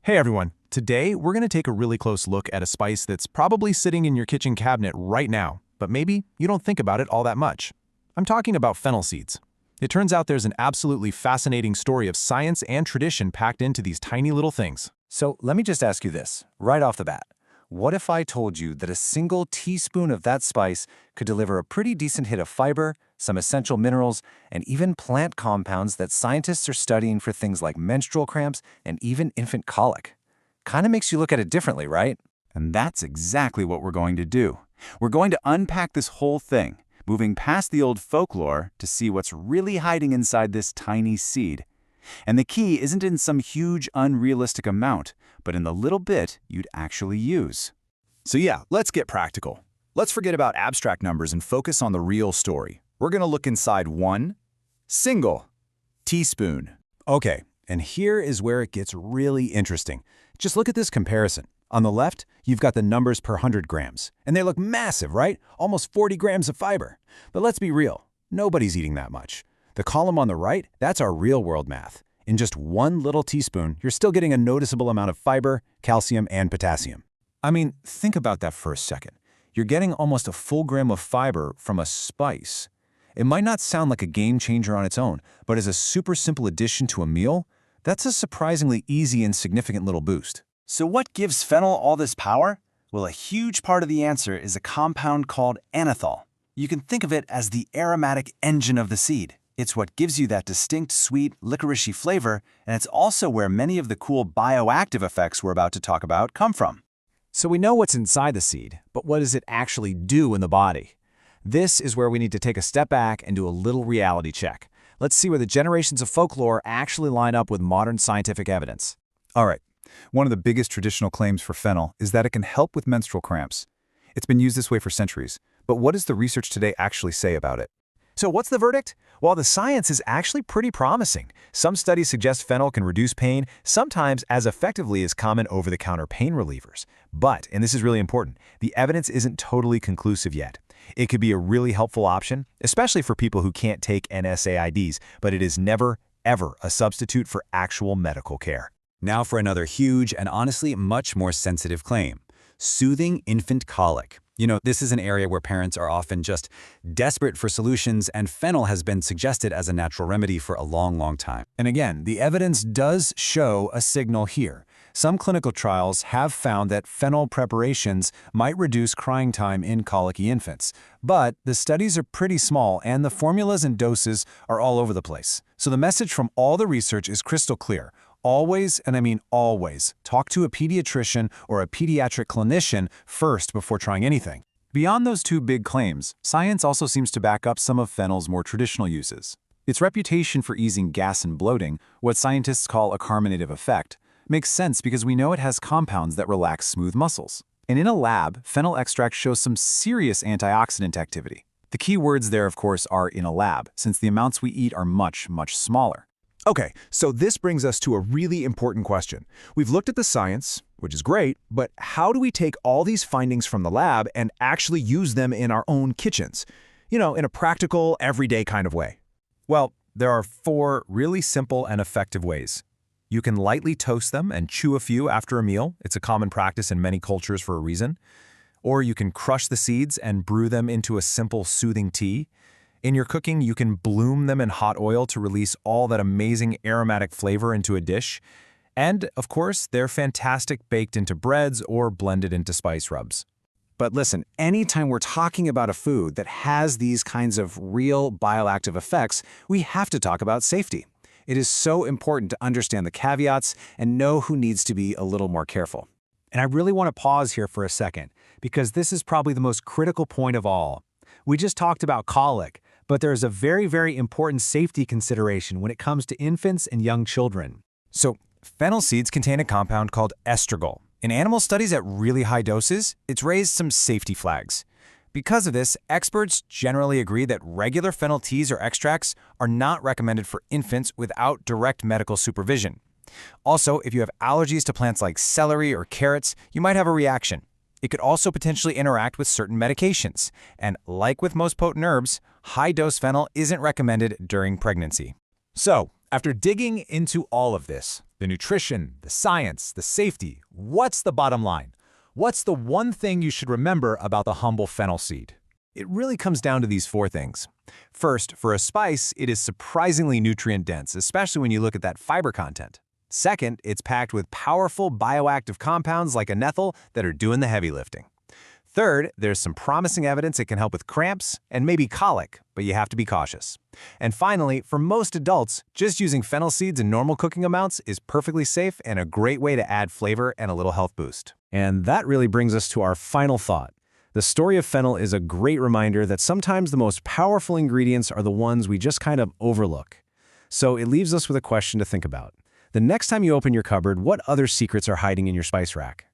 Hey everyone, today we're going to take a really close look at a spice that's probably sitting in your kitchen cabinet right now, but maybe you don't think about it all that much. I'm talking about fennel seeds. It turns out there's an absolutely fascinating story of science and tradition packed into these tiny little things. So let me just ask you this, right off the bat. What if I told you that a single teaspoon of that spice could deliver a pretty decent hit of fiber, some essential minerals, and even plant compounds that scientists are studying for things like menstrual cramps and even infant colic? Kind of makes you look at it differently, right? And that's exactly what we're going to do. We're going to unpack this whole thing, moving past the old folklore to see what's really hiding inside this tiny seed. And the key isn't in some huge, unrealistic amount, but in the little bit you'd actually use. So yeah, let's get practical. Let's forget about abstract numbers and focus on the real story. We're going to look inside one single teaspoon. Okay, and here is where it gets really interesting. Just look at this comparison. On the left, you've got the numbers per 100 grams, and they look massive, right? Almost 40 grams of fiber. But let's be real, nobody's eating that much. The column on the right, that's our real-world math. In just one little teaspoon, you're still getting a noticeable amount of fiber, calcium, and potassium. I mean, think about that for a second. You're getting almost a full gram of fiber from a spice. It might not sound like a game changer on its own, but as a super simple addition to a meal, that's a surprisingly easy and significant little boost. So what gives fennel all this power? Well, a huge part of the answer is a compound called anethol. You can think of it as the aromatic engine of the seed. It's what gives you that distinct, sweet, licoricey flavor, and it's also where many of the cool bioactive effects we're about to talk about come from. So we know what's inside the seed, but what does it actually do in the body? This is where we need to take a step back and do a little reality check. Let's see where the generations of folklore actually line up with modern scientific evidence. All right. One of the biggest traditional claims for fennel is that it can help with menstrual cramps. It's been used this way for centuries, but what does the research today actually say about it? So what's the verdict? Well, the science is actually pretty promising. Some studies suggest fennel can reduce pain, sometimes as effectively as common over-the-counter pain relievers. But, and this is really important, the evidence isn't totally conclusive yet. It could be a really helpful option, especially for people who can't take NSAIDs, but it is never, ever a substitute for actual medical care. Now for another huge and honestly much more sensitive claim. Soothing infant colic. You know, this is an area where parents are often just desperate for solutions, and fennel has been suggested as a natural remedy for a long, long time. And again, the evidence does show a signal here. Some clinical trials have found that fennel preparations might reduce crying time in colicky infants. But the studies are pretty small, and the formulas and doses are all over the place. So the message from all the research is crystal clear. Always, and I mean always, talk to a pediatrician or a pediatric clinician first before trying anything. Beyond those two big claims, science also seems to back up some of fennel's more traditional uses. Its reputation for easing gas and bloating, what scientists call a carminative effect, makes sense because we know it has compounds that relax smooth muscles. And in a lab, fennel extract shows some serious antioxidant activity. The key words there, of course, are in a lab, since the amounts we eat are much, much smaller. Okay, so this brings us to a really important question. We've looked at the science, which is great, but how do we take all these findings from the lab and actually use them in our own kitchens? You know, in a practical, everyday kind of way. Well, there are 4 really simple and effective ways. You can lightly toast them and chew a few after a meal. It's a common practice in many cultures for a reason. Or you can crush the seeds and brew them into a simple, soothing tea. In your cooking, you can bloom them in hot oil to release all that amazing aromatic flavor into a dish. And, of course, they're fantastic baked into breads or blended into spice rubs. But listen, anytime we're talking about a food that has these kinds of real bioactive effects, we have to talk about safety. It is so important to understand the caveats and know who needs to be a little more careful. And I really want to pause here for a second, because this is probably the most critical point of all. We just talked about colic, but there's a very, very important safety consideration when it comes to infants and young children. So, fennel seeds contain a compound called estragol. In animal studies at really high doses, it's raised some safety flags. Because of this, experts generally agree that regular fennel teas or extracts are not recommended for infants without direct medical supervision. Also, if you have allergies to plants like celery or carrots, you might have a reaction. It could also potentially interact with certain medications. And like with most potent herbs, high-dose fennel isn't recommended during pregnancy. So, after digging into all of this, The nutrition, the science, the safety. What's the bottom line? What's the one thing you should remember about the humble fennel seed? It really comes down to these four things. First, for a spice, it is surprisingly nutrient-dense, especially when you look at that fiber content. Second, it's packed with powerful bioactive compounds like anethol that are doing the heavy lifting. Third, there's some promising evidence it can help with cramps and maybe colic, but you have to be cautious. And finally, for most adults, just using fennel seeds in normal cooking amounts is perfectly safe and a great way to add flavor and a little health boost. And that really brings us to our final thought. The story of fennel is a great reminder that sometimes the most powerful ingredients are the ones we just kind of overlook. So it leaves us with a question to think about. The next time you open your cupboard, what other secrets are hiding in your spice rack?